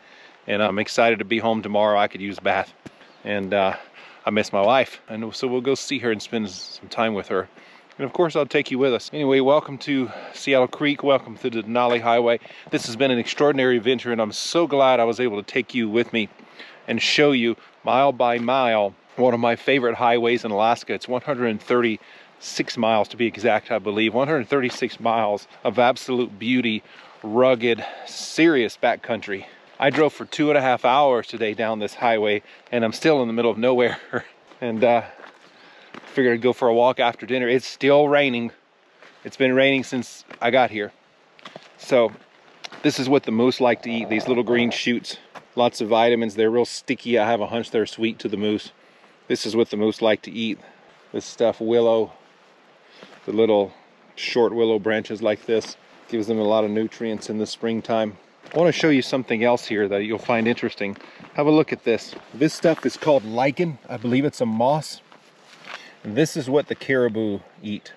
And I'm excited to be home tomorrow. I could use a bath. And I miss my wife. And so we'll go see her and spend some time with her. And of course, I'll take you with us. Anyway, welcome to Seattle Creek. Welcome to the Denali Highway. This has been an extraordinary adventure, and I'm so glad I was able to take you with me and show you mile by mile one of my favorite highways in Alaska. It's 136 miles to be exact, I believe. 136 miles of absolute beauty, rugged, serious backcountry. I drove for 2.5 hours today down this highway, and I'm still in the middle of nowhere. And figured I'd go for a walk after dinner. It's still raining. It's been raining since I got here. So this is what the moose like to eat, these little green shoots. Lots of vitamins. They're real sticky. I have a hunch they're sweet to the moose. This is what the moose like to eat. This stuff, willow, the little short willow branches like this, gives them a lot of nutrients in the springtime. I want to show you something else here that you'll find interesting. Have a look at this. This stuff is called lichen. I believe it's a moss. And this is what the caribou eat.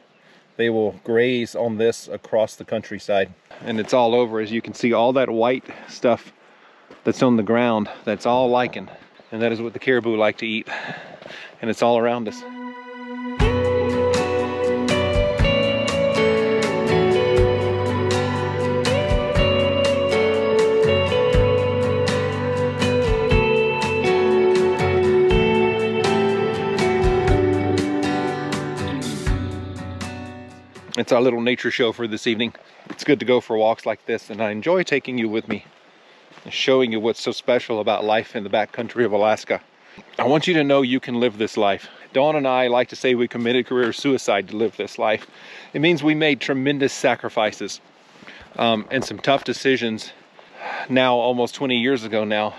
They will graze on this across the countryside. And it's all over. As you can see, all that white stuff that's on the ground, that's all lichen. And that is what the caribou like to eat. And it's all around us. It's our little nature show for this evening. It's good to go for walks like this, and I enjoy taking you with me and showing you what's so special about life in the backcountry of Alaska. I want you to know you can live this life. Dawn and I like to say we committed career suicide to live this life. It means we made tremendous sacrifices and some tough decisions now, almost 20 years ago now.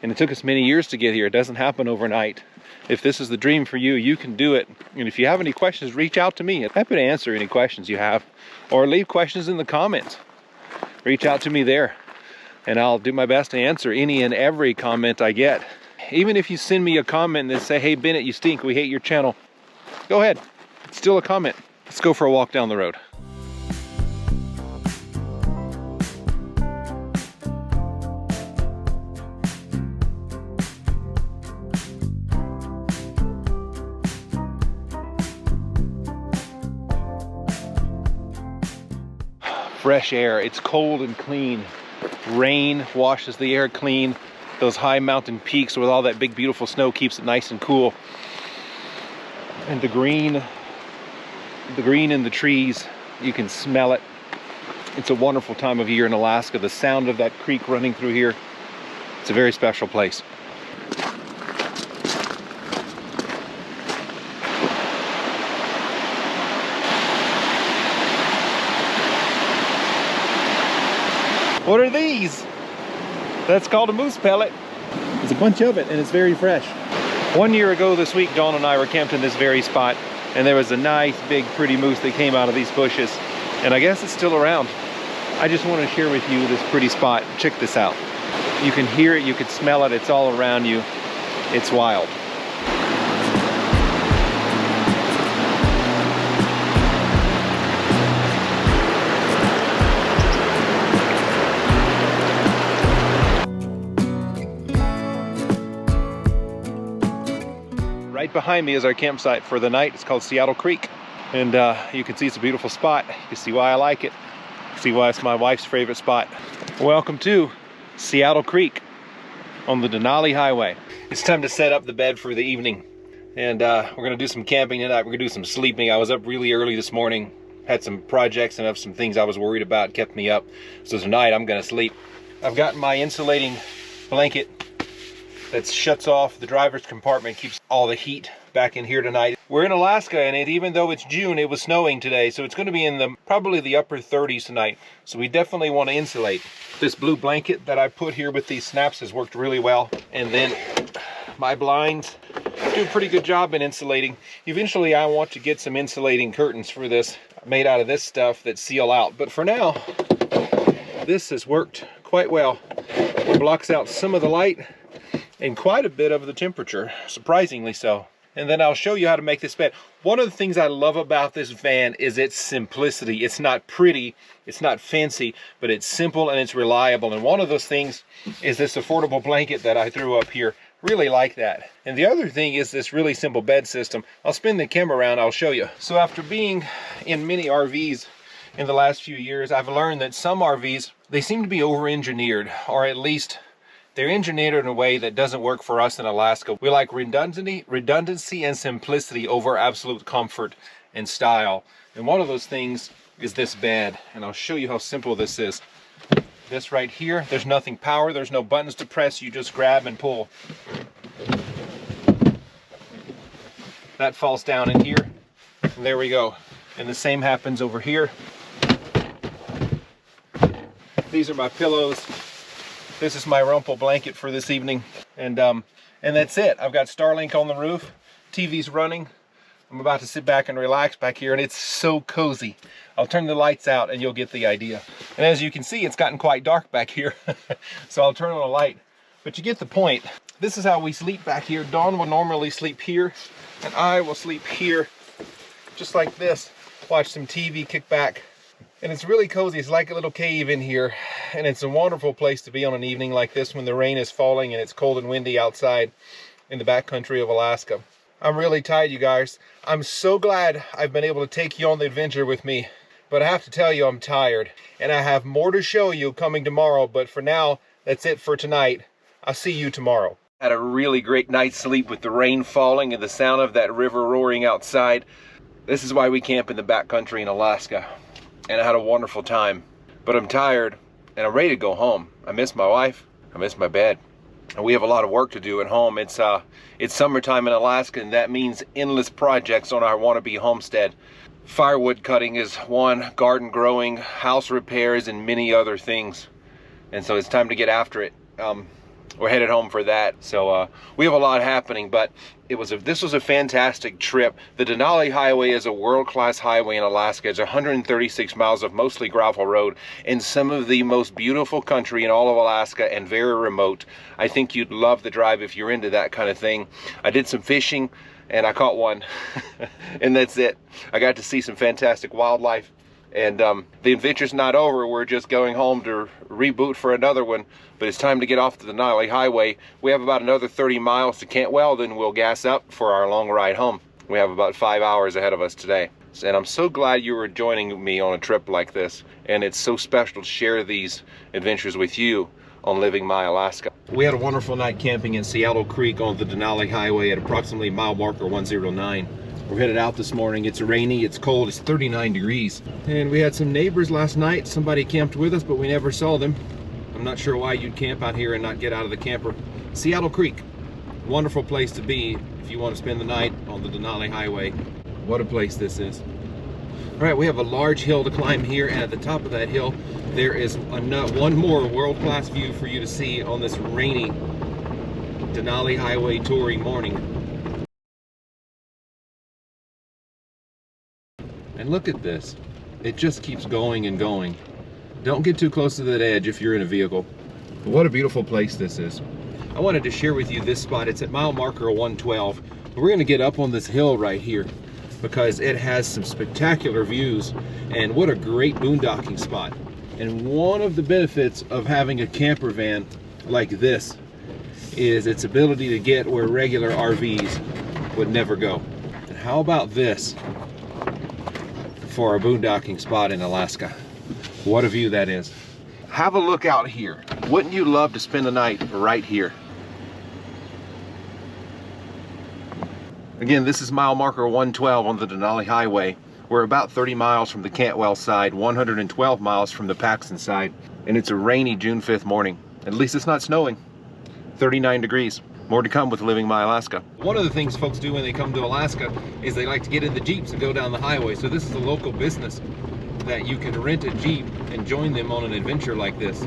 And it took us many years to get here. It doesn't happen overnight. If this is the dream for you, you can do it. And if you have any questions, reach out to me. I'm happy to answer any questions you have, or leave questions in the comments. Reach out to me there, and I'll do my best to answer any and every comment I get. Even if you send me a comment that say, "Hey Bennett, you stink, we hate your channel," go ahead. It's still a comment. Let's go for a walk down the road. Fresh air. It's cold and clean. Rain washes the air clean. Those high mountain peaks with all that big beautiful snow keeps it nice and cool. And the green in the trees, you can smell it. It's a wonderful time of year in Alaska. The sound of that creek running through here, it's a very special place. What are these? That's called a moose pellet. There's a bunch of it, and it's very fresh. 1 year ago this week, Dawn and I were camped in this very spot, and there was a nice, big, pretty moose that came out of these bushes. And I guess it's still around. I just want to share with you this pretty spot. Check this out. You can hear it, you can smell it, it's all around you. It's wild. Right behind me is our campsite for the night. It's called Seattle Creek. And you can see it's a beautiful spot. You can see why I like it. See why it's my wife's favorite spot. Welcome to Seattle Creek on the Denali Highway. It's time to set up the bed for the evening. And we're gonna do some camping tonight. We're gonna do some sleeping. I was up really early this morning. Had some projects and have some things I was worried about, kept me up. So tonight I'm gonna sleep. I've got my insulating blanket that shuts off the driver's compartment, keeps all the heat back in here tonight. We're in Alaska, and even though it's June, it was snowing today, so it's going to be in probably the upper 30s tonight. So we definitely want to insulate. This blue blanket that I put here with these snaps has worked really well. And then my blinds, do a pretty good job in insulating. Eventually I want to get some insulating curtains for this, made out of this stuff that seal out. But for now, this has worked quite well. It blocks out some of the light and quite a bit of the temperature, surprisingly so. And then I'll show you how to make this bed. One of the things I love about this van is its simplicity. It's not pretty, it's not fancy, but it's simple and it's reliable. And one of those things is this affordable blanket that I threw up here. Really like that. And the other thing is this really simple bed system. I'll spin the camera around, I'll show you. So after being in many RVs in the last few years, I've learned that some RVs, they seem to be over-engineered, or at least they're engineered in a way that doesn't work for us in Alaska. We like redundancy and simplicity over absolute comfort and style. And one of those things is this bed. And I'll show you how simple this is. This right here, there's nothing power, there's no buttons to press, you just grab and pull. That falls down in here, and there we go. And the same happens over here. These are my pillows. This is my rumple blanket for this evening. And that's it. I've got Starlink on the roof, TV's running. I'm about to sit back and relax back here, and it's so cozy. I'll turn the lights out and you'll get the idea. And as you can see, it's gotten quite dark back here. So I'll turn on a light, but you get the point. This is how we sleep back here. Dawn will normally sleep here, and I will sleep here, just like this. Watch some TV, kick back. And it's really cozy. It's like a little cave in here, and it's a wonderful place to be on an evening like this when the rain is falling and it's cold and windy outside in the backcountry of Alaska. I'm really tired, you guys. I'm so glad I've been able to take you on the adventure with me, but I have to tell you I'm tired, and I have more to show you coming tomorrow. But for now, that's it for tonight. I'll see you tomorrow. Had a really great night's sleep with the rain falling and the sound of that river roaring outside. This is why we camp in the backcountry in Alaska. And I had a wonderful time, but I'm tired and I'm ready to go home. I miss my wife, I miss my bed, and we have a lot of work to do at home. It's summertime in Alaska, and that means endless projects on our wannabe homestead. Firewood cutting is one, garden growing, house repairs, and many other things. And so it's time to get after it. We're headed home for that. So we have a lot happening, but this was a fantastic trip. The Denali Highway is a world-class highway in Alaska. It's 136 miles of mostly gravel road in some of the most beautiful country in all of Alaska, and very remote. I think you'd love the drive if you're into that kind of thing. I did some fishing and I caught one. And that's it. I got to see some fantastic wildlife. And the adventure's not over. We're just going home to reboot for another one. But it's time to get off the Denali Highway. We have about another 30 miles to Cantwell, then we'll gas up for our long ride home. We have about 5 hours ahead of us today. And I'm so glad you were joining me on a trip like this. And it's so special to share these adventures with you on Living My Alaska. We had a wonderful night camping in Seattle Creek on the Denali Highway at approximately mile marker 109. We're headed out this morning. It's rainy, it's cold, it's 39 degrees. And we had some neighbors last night. Somebody camped with us, but we never saw them. I'm not sure why you'd camp out here and not get out of the camper. Seattle Creek, wonderful place to be if you want to spend the night on the Denali Highway. What a place this is. All right, we have a large hill to climb here, and at the top of that hill, there is one more world-class view for you to see on this rainy Denali Highway touring morning. And look at this. It just keeps going and going. Don't get too close to that edge if you're in a vehicle. But what a beautiful place this is. I wanted to share with you this spot. It's at mile marker 112. We're going to get up on this hill right here because it has some spectacular views, and what a great boondocking spot. And one of the benefits of having a camper van like this is its ability to get where regular RVs would never go. And how about this for a boondocking spot in Alaska? What a view that is. Have a look out here. Wouldn't you love to spend the night right here? Again, this is mile marker 112 on the Denali Highway. We're about 30 miles from the Cantwell side, 112 miles from the Paxton side, and it's a rainy June 5th morning. At least it's not snowing. 39 degrees. More to come with Living My Alaska. One of the things folks do when they come to Alaska is they like to get in the Jeeps and go down the highway. So this is a local business that you can rent a Jeep and join them on an adventure like this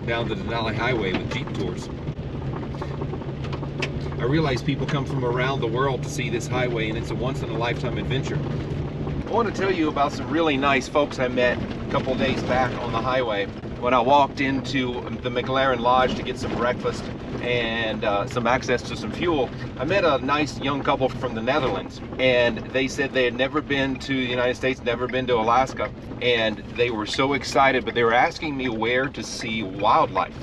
down the Denali Highway with Jeep tours. I realize people come from around the world to see this highway, and it's a once-in-a-lifetime adventure. I want to tell you about some really nice folks I met a couple days back on the highway when I walked into the McLaren Lodge to get some breakfast and some access to some fuel. I met a nice young couple from the Netherlands, and they said they had never been to the United States, never been to Alaska, and they were so excited, but they were asking me where to see wildlife.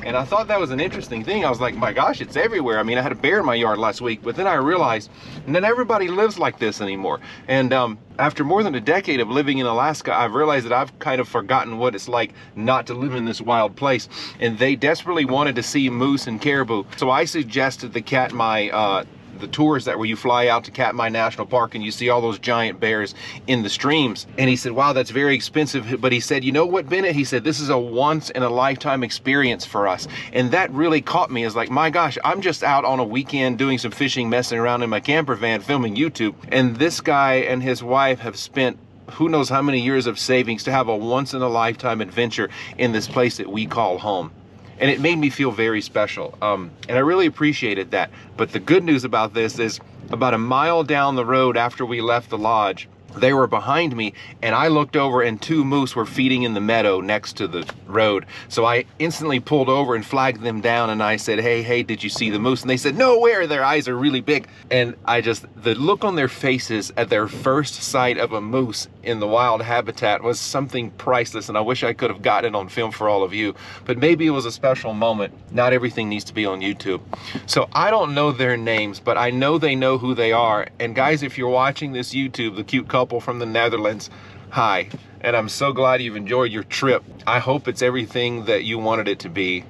And I thought that was an interesting thing. I was like, my gosh, it's everywhere. I mean, I had a bear in my yard last week, but then I realized not everybody lives like this anymore. And after more than a decade of living in Alaska, I've realized that I've kind of forgotten what it's like not to live in this wild place. And they desperately wanted to see moose and caribou. So I suggested the Katmai, the tours that where you fly out to Katmai National Park and you see all those giant bears in the streams. And he said, wow, that's very expensive. But he said, you know what, Bennett? He said, this is a once in a lifetime experience for us. And that really caught me as like, my gosh, I'm just out on a weekend doing some fishing, messing around in my camper van, filming YouTube. And this guy and his wife have spent who knows how many years of savings to have a once in a lifetime adventure in this place that we call home. And it made me feel very special. And I really appreciated that. But the good news about this is about a mile down the road after we left the lodge, they were behind me, and I looked over and 2 moose were feeding in the meadow next to the road. So I instantly pulled over and flagged them down, and I said, hey, did you see the moose? And they said, no, where? Their eyes are really big. And the look on their faces at their first sight of a moose in the wild habitat was something priceless, and I wish I could have gotten it on film for all of you. But maybe it was a special moment. Not everything needs to be on YouTube. So I don't know their names, but I know they know who they are. And guys, if you're watching this YouTube, the cute couple from the Netherlands, hi, and I'm so glad you've enjoyed your trip. I hope it's everything that you wanted it to be.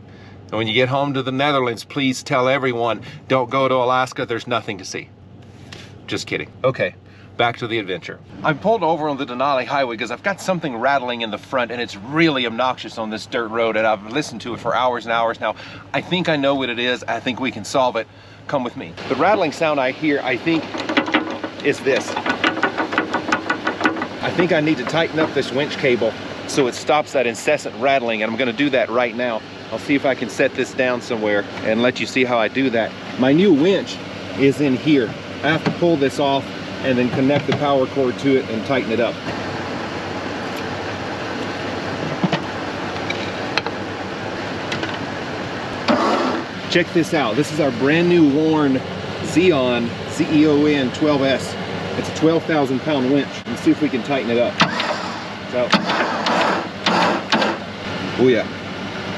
And when you get home to the Netherlands, please tell everyone, don't go to Alaska, there's nothing to see. Just kidding. Okay, back to the adventure. I pulled over on the Denali Highway because I've got something rattling in the front, and it's really obnoxious on this dirt road, and I've listened to it for hours and hours now. I think I know what it is. I think we can solve it. Come with me. The rattling sound I hear, I think, is this. I think I need to tighten up this winch cable so it stops that incessant rattling, and I'm gonna do that right now. I'll see if I can set this down somewhere and let you see how I do that. My new winch is in here. I have to pull this off and then connect the power cord to it and tighten it up. Check this out. This is our brand new worn Zeon, Z-E-O-N 12S. It's a 12,000 pound winch. Let's see if we can tighten it up. So, oh yeah,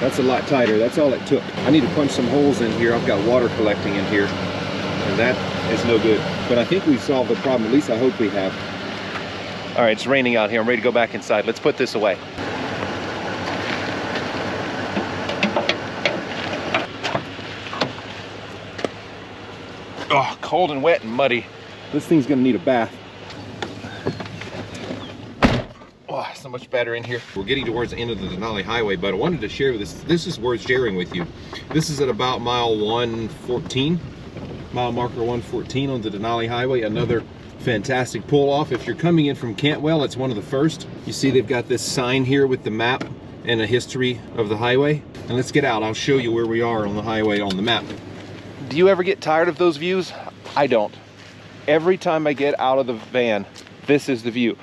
that's a lot tighter. That's all it took. I need to punch some holes in here. I've got water collecting in here, and that is no good. But I think we've solved the problem. At least I hope we have. All right, it's raining out here. I'm ready to go back inside. Let's put this away. Oh, cold and wet and muddy. This thing's gonna need a bath. Oh, so much better in here. We're getting towards the end of the Denali Highway, but I wanted to share this. This is worth sharing with you. This is at about mile 114, mile marker 114 on the Denali Highway. Another fantastic pull off. If you're coming in from Cantwell, it's one of the first. You see they've got this sign here with the map and a history of the highway. And let's get out. I'll show you where we are on the highway on the map. Do you ever get tired of those views? I don't. Every time I get out of the van, this is the view.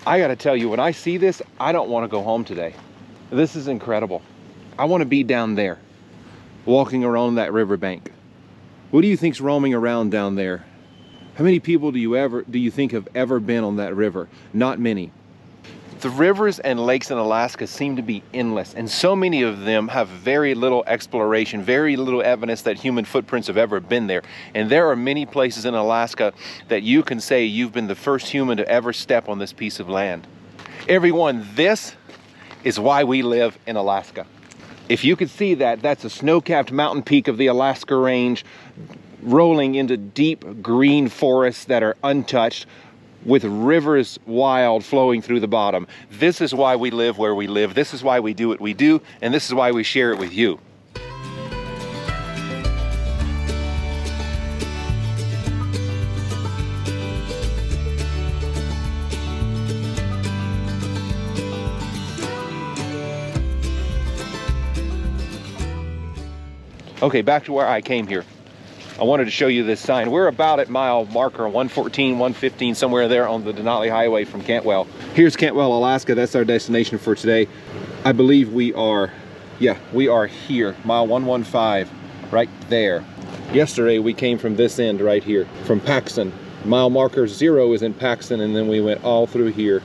I gotta tell you, when I see this, I don't want to go home today. This is incredible. I want to be down there, walking around that riverbank. What do you think's roaming around down there? How many people do you think have ever been on that river? Not many. The rivers and lakes in Alaska seem to be endless, and so many of them have very little exploration, very little evidence that human footprints have ever been there. And there are many places in Alaska that you can say you've been the first human to ever step on this piece of land. Everyone, this is why we live in Alaska. If you could see that, that's a snow-capped mountain peak of the Alaska Range rolling into deep green forests that are untouched, with rivers wild flowing through the bottom. This is why we live where we live. This is why we do what we do, and this is why we share it with you. Okay, back to where I came here. I wanted to show you this sign. We're about at mile marker 114, 115, somewhere there on the Denali Highway from Cantwell. Here's Cantwell, Alaska. That's our destination for today. I believe we are here, mile 115, right there. Yesterday we came from this end right here, from Paxson. Mile marker 0 is in Paxson, and then we went all through here.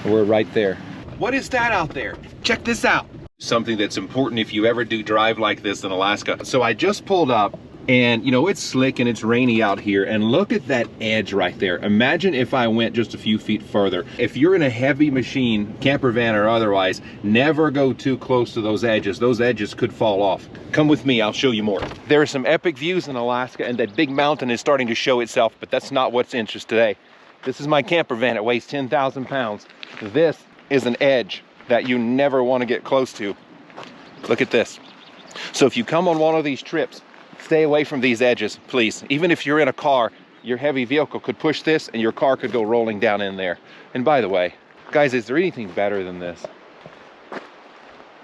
We're right there. What is that out there? Check this out. Something that's important if you ever do drive like this in Alaska. So I just pulled up, and you know, it's slick and it's rainy out here, and look at that edge right there. Imagine if I went just a few feet further. If you're in a heavy machine, camper van or otherwise, never go too close to those edges. Those edges could fall off. Come with me, I'll show you more. There are some epic views in Alaska, and that big mountain is starting to show itself, but that's not what's interest today. This is my camper van. It weighs 10,000 pounds. This is an edge that you never want to get close to. Look at this. So if you come on one of these trips, stay away from these edges, please. Even if you're in a car, your heavy vehicle could push this and your car could go rolling down in there. And by the way, guys, is there anything better than this?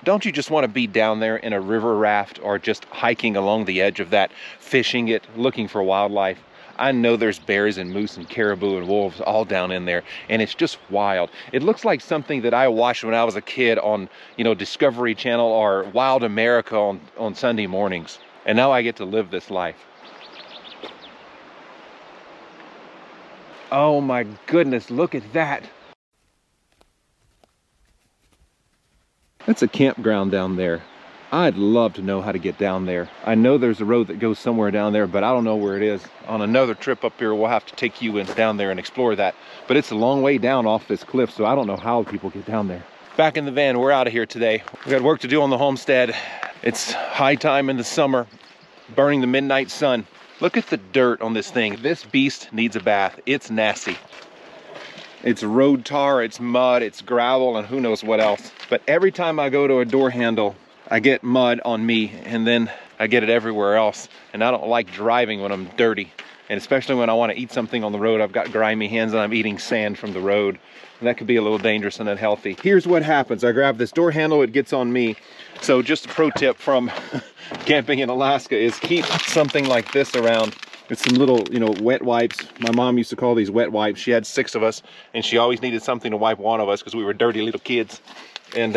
Don't you just want to be down there in a river raft or just hiking along the edge of that, fishing it, looking for wildlife? I know there's bears and moose and caribou and wolves all down in there, and it's just wild. It looks like something that I watched when I was a kid on, you know, Discovery Channel or Wild America on Sunday mornings. And now I get to live this life. Oh my goodness, look at that. That's a campground down there. I'd love to know how to get down there. I know there's a road that goes somewhere down there, but I don't know where it is. On another trip up here, we'll have to take you down there and explore that. But it's a long way down off this cliff, so I don't know how people get down there. Back in the van, we're out of here today. We got work to do on the homestead. It's high time in the summer, burning the midnight sun. Look at the dirt on this thing. This beast needs a bath. It's nasty. It's road tar, it's mud, it's gravel, and who knows what else. But every time I go to a door handle, I get mud on me, and then I get it everywhere else. And I don't like driving when I'm dirty. And especially when I want to eat something on the road, I've got grimy hands and I'm eating sand from the road. And that could be a little dangerous and unhealthy. Here's what happens. I grab this door handle, it gets on me. So just a pro tip from camping in Alaska is keep something like this around. It's some little, you know, wet wipes. My mom used to call these wet wipes. She had 6 of us, and she always needed something to wipe one of us because we were dirty little kids. And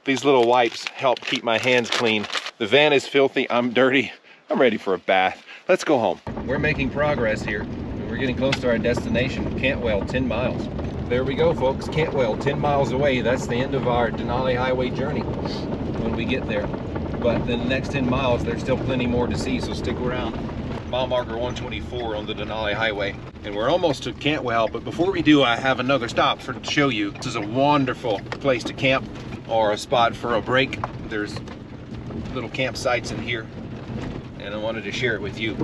these little wipes help keep my hands clean. The van is filthy, I'm dirty, I'm ready for a bath. Let's go home. We're making progress here. We're getting close to our destination, Cantwell, 10 miles. There we go, folks, Cantwell, 10 miles away. That's the end of our Denali Highway journey when we get there. But the next 10 miles, there's still plenty more to see, so stick around. Mile marker 124 on the Denali Highway. And we're almost to Cantwell, but before we do, I have another stop to show you. This is a wonderful place to camp or a spot for a break. There's little campsites in here, and I wanted to share it with you.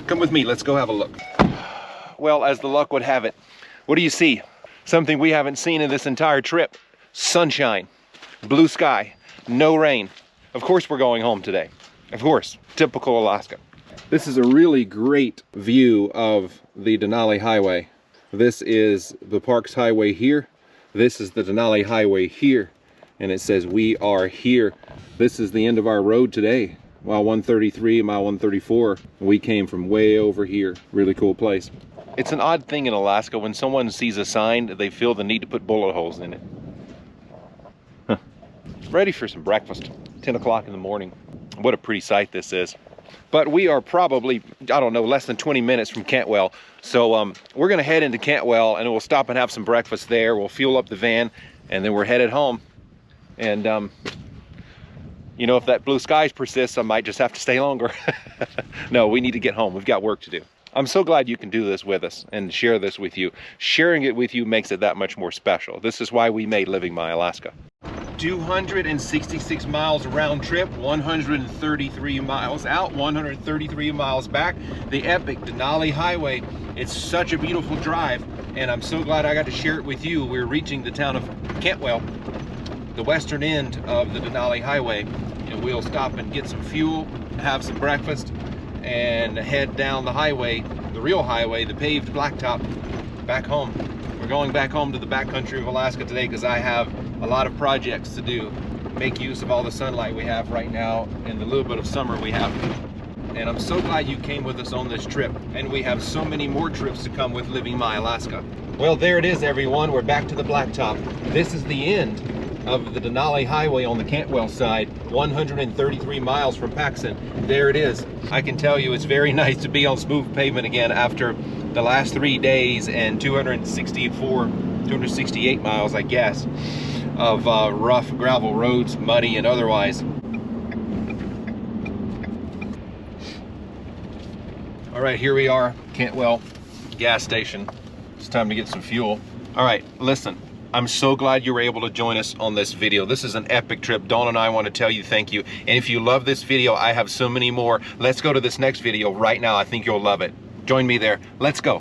Come with me, let's go have a look. Well, as the luck would have it, what do you see? Something we haven't seen in this entire trip. Sunshine, blue sky, no rain. Of course we're going home today. Of course, typical Alaska. This is a really great view of the Denali Highway. This is the Parks Highway here. This is the Denali Highway here. And it says we are here. This is the end of our road today. Mile 133, mile 134. We came from way over here. Really cool place. It's an odd thing in Alaska. When someone sees a sign, they feel the need to put bullet holes in it. Huh. Ready for some breakfast. 10 o'clock in the morning. What a pretty sight this is. But we are probably, I don't know, less than 20 minutes from Cantwell. So we're gonna head into Cantwell and we'll stop and have some breakfast there. We'll fuel up the van and then we're headed home. And you know, if that blue skies persists, I might just have to stay longer. No, we need to get home. We've got work to do. I'm so glad you can do this with us and share this with you. Sharing it with you makes it that much more special. This is why we made Living My Alaska. 266 miles round trip, 133 miles out, 133 miles back. The epic Denali Highway. It's such a beautiful drive, and I'm so glad I got to share it with you. We're reaching the town of Cantwell, the western end of the Denali Highway, and we'll stop and get some fuel, have some breakfast, and head down the highway, the real highway, the paved blacktop, back home. We're going back home to the backcountry of Alaska today because I have a lot of projects to do. Make use of all the sunlight we have right now and the little bit of summer we have. and I'm so glad you came with us on this trip, and we have so many more trips to come with Living My Alaska. Well, there it is, everyone. We're back to the blacktop. This is the end of the Denali Highway on the Cantwell side, 133 miles from Paxson. There it is. I can tell you it's very nice to be on smooth pavement again after the last 3 days and 268 miles, I guess, of rough gravel roads, muddy and otherwise. All right, here we are, Cantwell gas station. It's time to get some fuel. All right, listen, I'm so glad you were able to join us on this video. This is an epic trip. Dawn and I want to tell you thank you. And if you love this video, I have so many more. Let's go to this next video right now. I think you'll love it. Join me there. Let's go.